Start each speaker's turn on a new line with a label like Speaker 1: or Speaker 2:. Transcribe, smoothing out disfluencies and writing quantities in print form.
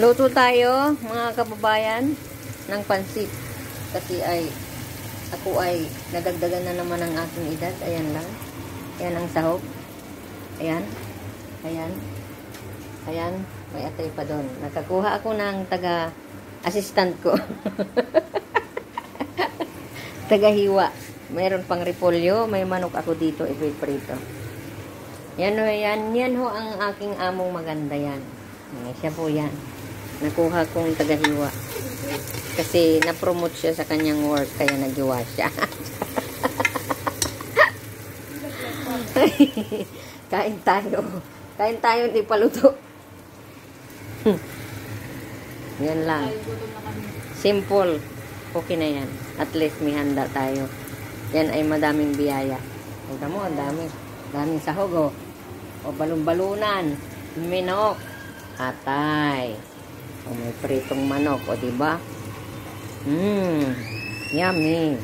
Speaker 1: Luto tayo, mga kababayan, ng pansit. Kasi ako ay nadagdagan na naman ang aking edad. Ayan lang. Ayan ang sahog. Ayan. Ayan. Ayan. May atay pa doon. Nakakuha ako ng taga-assistant ko. Taga-hiwa. Mayroon pang repolyo. May manok ako dito. Ipiprito. Yan ho, yan ho ang aking among maganda yan. Siya po yan. Nakuha kong tagahiwa. Kasi na-promote siya sa kanyang work, kaya naghiwa siya. Kain tayo. Kain tayo, hindi paluto. Yan lang. Simple. Okay na yan. At least may handa tayo. Yan ay madaming biyaya. Tignan mo, ang dami. Daming sahog, oh. O balon-balunan. Minok. Atay. O may pritong manok, o diba? Yummy.